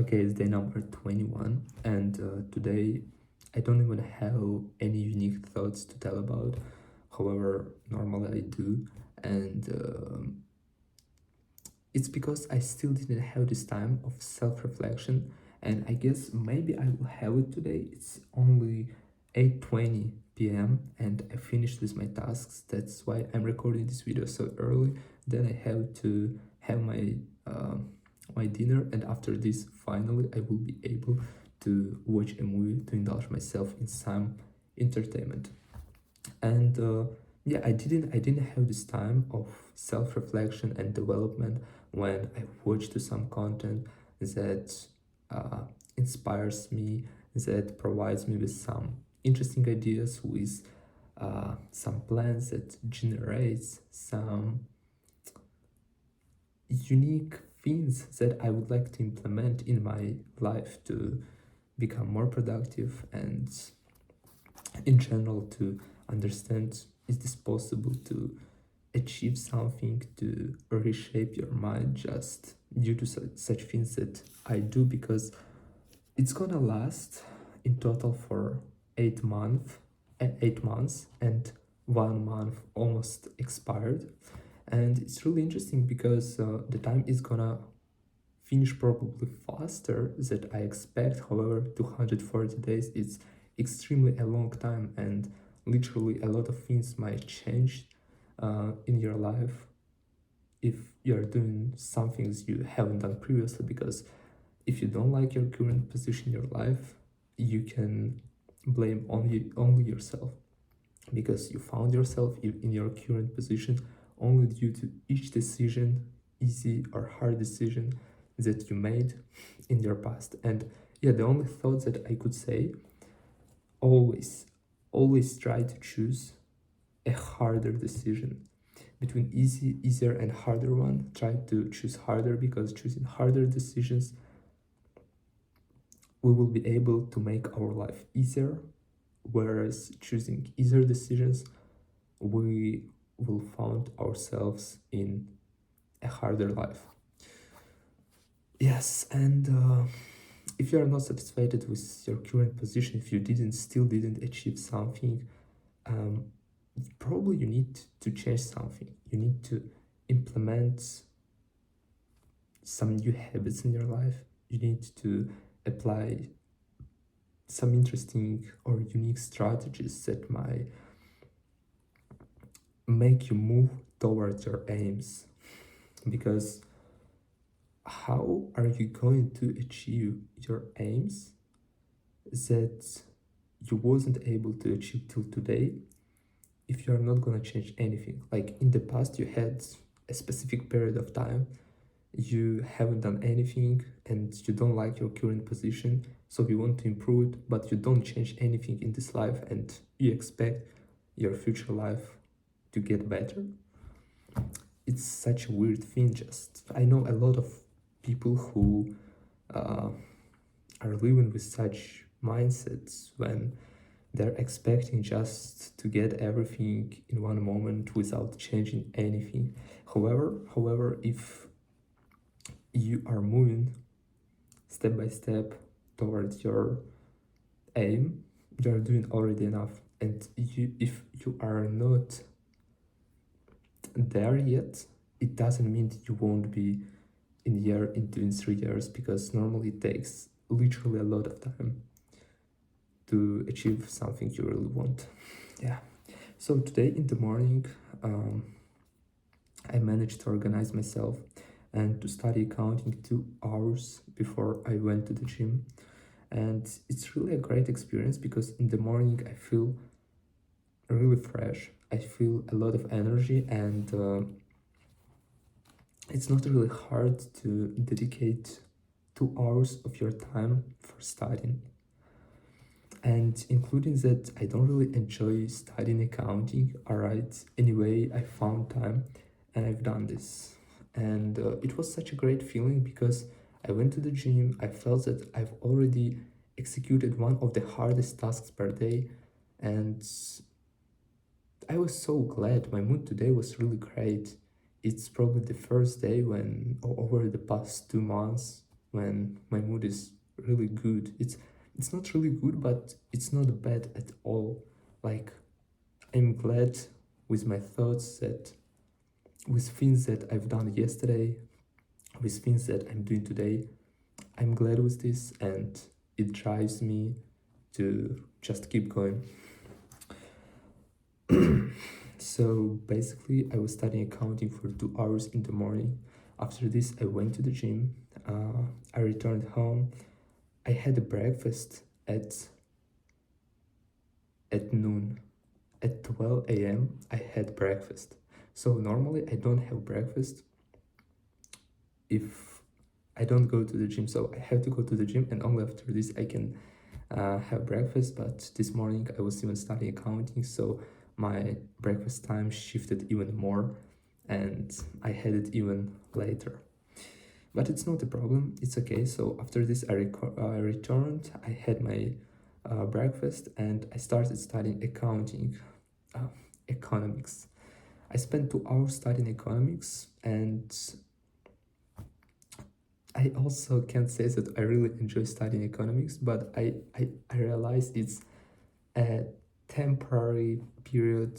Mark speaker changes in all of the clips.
Speaker 1: Okay, it's day number 21, and today I don't even have any unique thoughts to tell about. However, normally I do, and it's because I still didn't have this time of self reflection, and I guess maybe I will have it today. It's only 8:20 p.m., and I finished with my tasks. That's why I'm recording this video so early. Then I have to have my dinner, and after this, finally, I will be able to watch a movie to indulge myself in some entertainment. And yeah, I didn't have this time of self-reflection and development when I watched some content that uh, inspires me, that provides me with some interesting ideas, with some plans that generates some unique things that I would like to implement in my life to become more productive and in general to understand, is this possible to achieve something, to reshape your mind just due to such things that I do, because it's gonna last in total for 8 months, and 1 month almost expired. And it's really interesting because the time is gonna finish probably faster than I expect. However, 240 days is extremely a long time, and literally a lot of things might change in your life if you're doing some things you haven't done previously. Because if you don't like your current position in your life, you can blame only yourself, because you found yourself in your current position only due to each decision, easy or hard decision, that you made in your past. And yeah, the only thought that I could say, always, always try to choose a harder decision. Between easier and harder one, try to choose harder, because choosing harder decisions, we will be able to make our life easier, whereas choosing easier decisions, we will find ourselves in a harder life. Yes, and if you are not satisfied with your current position, if you still didn't achieve something, um, probably you need to change something. You need to implement some new habits in your life. You need to apply some interesting or unique strategies that might make you move towards your aims. Because how are you going to achieve your aims that you wasn't able to achieve till today if you're not gonna change anything? Like in the past, you had a specific period of time, you haven't done anything, and you don't like your current position, so you want to improve it, but you don't change anything in this life, and you expect your future life to get better. It's such a weird thing. Just I know a lot of people who uh, are living with such mindsets when they're expecting just to get everything in one moment without changing anything. However, if you are moving step by step towards your aim, you are doing already enough. And if you are not there yet, it doesn't mean that you won't be in 3 years, because normally it takes literally a lot of time to achieve something you really want. Yeah. So today in the morning, I managed to organize myself and to study accounting 2 hours before I went to the gym. And it's really a great experience, because in the morning I feel really fresh. I feel a lot of energy, and it's not really hard to dedicate 2 hours of your time for studying. And including that, I don't really enjoy studying accounting. Alright, anyway, I found time and I've done this. And it was such a great feeling, because I went to the gym, I felt that I've already executed one of the hardest tasks per day, and I was so glad. My mood today was really great. It's probably the first day when, over the past 2 months, when my mood is really good. It's not really good, but it's not bad at all. Like, I'm glad with my thoughts, that with things that I've done yesterday, with things that I'm doing today. I'm glad with this, and it drives me to just keep going. So basically, I was studying accounting for 2 hours in the morning. After this, I went to the gym. I returned home. I had a breakfast at noon. At 12 a.m., I had breakfast. So normally, I don't have breakfast if I don't go to the gym. So I have to go to the gym, and only after this I can have breakfast. But this morning I was even studying accounting, so my breakfast time shifted even more, and I had it even later. But it's not a problem, it's okay. So after this I returned, I had my breakfast, and I started studying accounting, economics. I spent 2 hours studying economics, and I also can't say that I really enjoy studying economics, but I realized it's a temporary period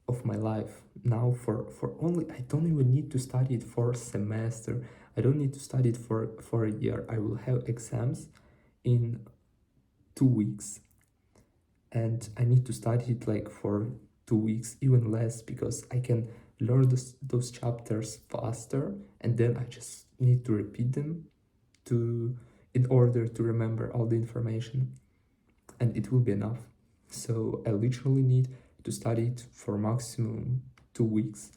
Speaker 1: of my life. Now for only, I don't even need to study it for a semester. I don't need to study it for a year. I will have exams in 2 weeks, and I need to study it like for 2 weeks, even less, because I can learn those chapters faster, and then I just need to repeat them to in order to remember all the information, and it will be enough. So I literally need to study it for maximum 2 weeks,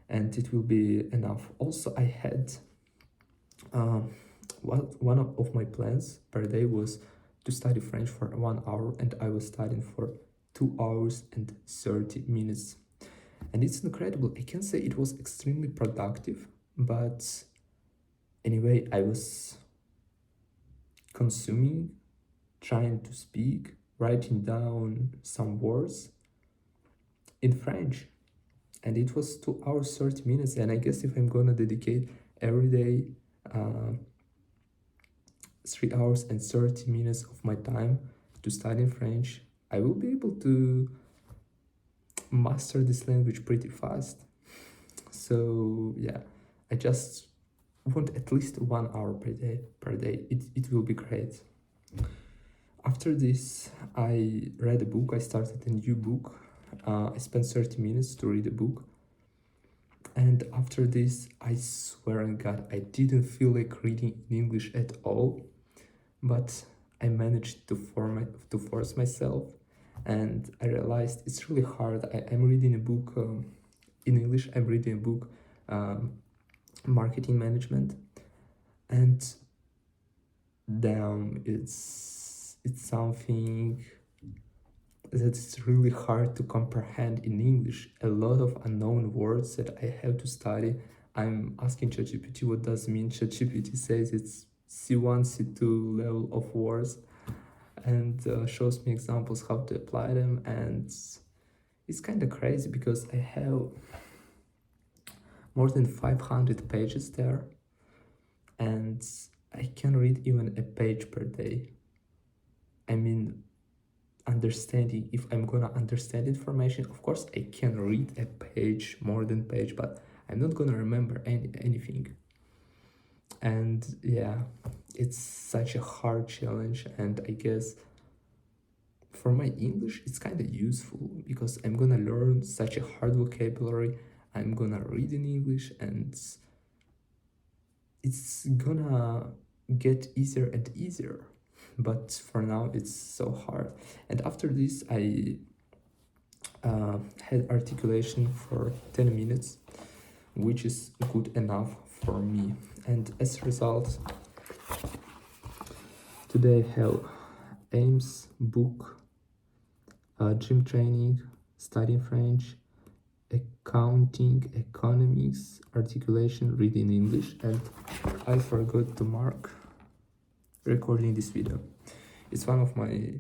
Speaker 1: and it will be enough. Also, I had one of my plans per day was to study French for 1 hour, and I was studying for 2 hours and 30 minutes. And it's incredible. I can say it was extremely productive, but anyway, I was consuming, trying to speak, writing down some words in French. And it was 2 hours, 30 minutes. And I guess if I'm gonna dedicate every day 3 hours and 30 minutes of my time to study French, I will be able to master this language pretty fast. So yeah, I just want at least 1 hour per day. It will be great. After this, I read a book. I started a new book. I spent 30 minutes to read a book. And after this, I swear on God, I didn't feel like reading in English at all. But I managed to force myself, and I realized it's really hard. I'm reading a book in English. I'm reading a book, marketing management, and damn, it's something that's really hard to comprehend in English. A lot of unknown words that I have to study. I'm asking ChatGPT what does it mean. ChatGPT says it's C1, C2 level of words, and shows me examples how to apply them. And it's kind of crazy because I have more than 500 pages there, and I can read even a page per day. I mean, understanding, if I'm gonna understand information, of course I can read a page, more than page, but I'm not gonna remember anything. And yeah, it's such a hard challenge, and I guess for my English it's kind of useful because I'm gonna learn such a hard vocabulary. I'm gonna read in English, and it's gonna get easier and easier. But for now it's so hard. And after this, I had articulation for 10 minutes, which is good enough for me. And as a result, today I have aims, book, gym training, studying French, accounting, economics, articulation, reading English, and I forgot to mark recording this video. It's one of my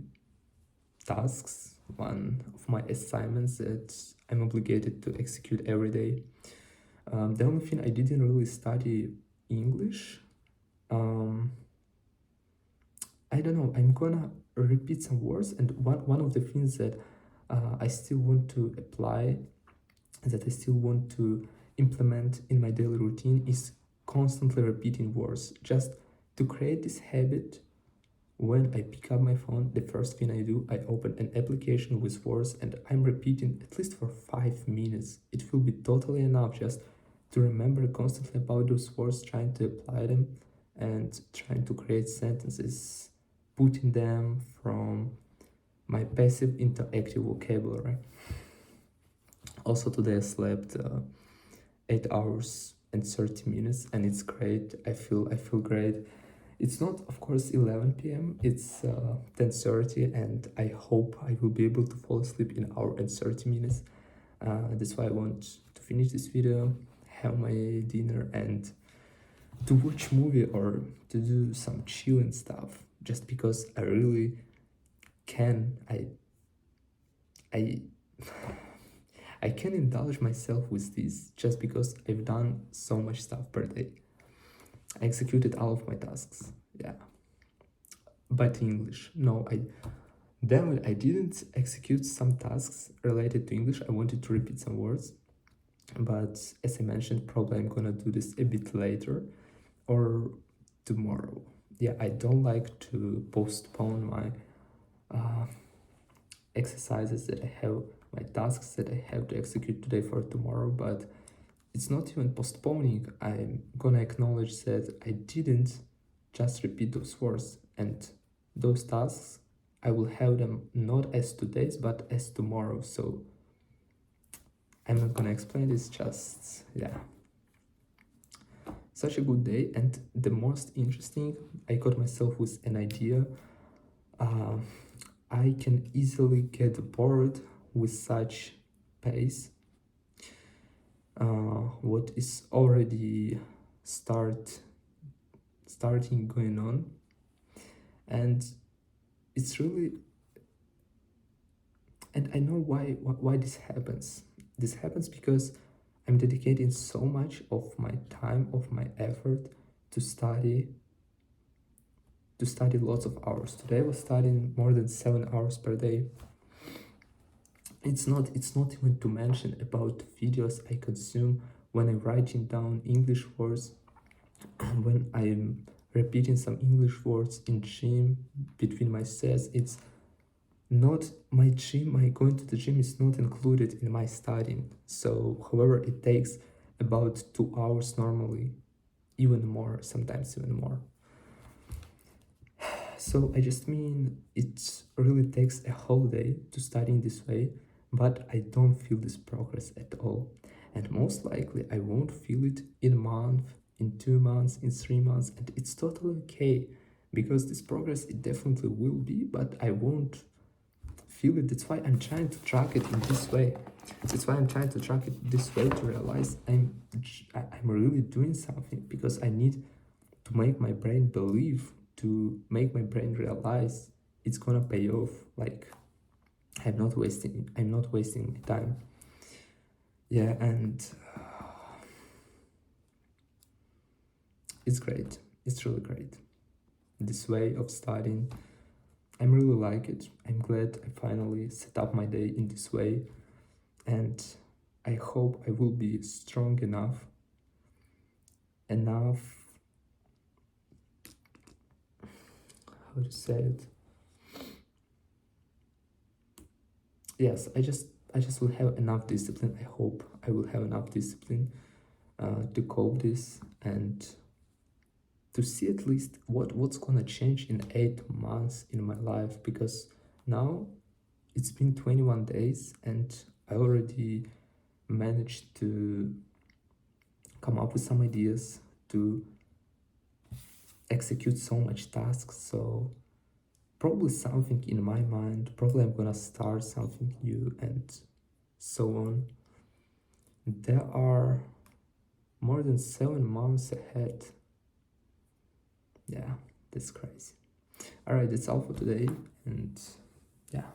Speaker 1: tasks, one of my assignments that I'm obligated to execute every day. The only thing, I didn't really study English um, I don't know, I'm gonna repeat some words, and one of the things that I still want to apply, that I still want to implement in my daily routine is constantly repeating words, just to create this habit. When I pick up my phone, the first thing I do, I open an application with words and I'm repeating at least for 5 minutes. It will be totally enough just to remember constantly about those words, trying to apply them and trying to create sentences, putting them from my passive into active vocabulary. Also, today I slept 8 hours and 30 minutes, and it's great. I feel great. It's not, of course, 11 p.m. It's 10:30, and I hope I will be able to fall asleep in an hour and 30 minutes. That's why I want to finish this video, have my dinner, and to watch movie or to do some chilling stuff. Just because I really can. I I can indulge myself with this just because I've done so much stuff per day. I executed all of my tasks. Yeah. But in English. No, I didn't execute some tasks related to English. I wanted to repeat some words. But as I mentioned, probably I'm gonna do this a bit later or tomorrow. Yeah, I don't like to postpone my exercises that I have, my tasks that I have to execute today for tomorrow, but it's not even postponing. I'm gonna acknowledge that I didn't just repeat those words, and those tasks, I will have them not as today's but as tomorrow. So I'm not gonna explain this, just yeah. Such a good day, and the most interesting, I got myself with an idea. I can easily get bored with such pace. What is already starting going on, and it's really, and I know why this happens. This happens because I'm dedicating so much of my time, of my effort to study lots of hours. Today I was studying more than 7 hours per day. It's not even to mention about videos I consume when I'm writing down English words, when I'm repeating some English words in gym between my sets. It's not my gym, my going to the gym is not included in my studying. So however, it takes about 2 hours normally, even more, sometimes even more. So I just mean it really takes a whole day to study in this way, but I don't feel this progress at all. And most likely I won't feel it in a month, in 2 months, in 3 months, and it's totally okay, because this progress, it definitely will be, but I won't feel it. That's why I'm trying to track it in this way. That's why I'm trying to track it this way, to realize I'm really doing something, because I need to make my brain believe, to make my brain realize it's gonna pay off. Like I'm not wasting my time. Yeah, and it's great. It's really great. This way of studying, I really like it. I'm glad I finally set up my day in this way, and I hope I will be strong enough how to say it. Yes, I just will have enough discipline. I hope I will have enough discipline to cope this, and to see at least what's gonna change in 8 months in my life, because now it's been 21 days and I already managed to come up with some ideas, to execute so much tasks. So probably something in my mind, probably I'm gonna start something new, and so on. There are more than 7 months ahead. Yeah, that's crazy. All right, that's all for today, and yeah.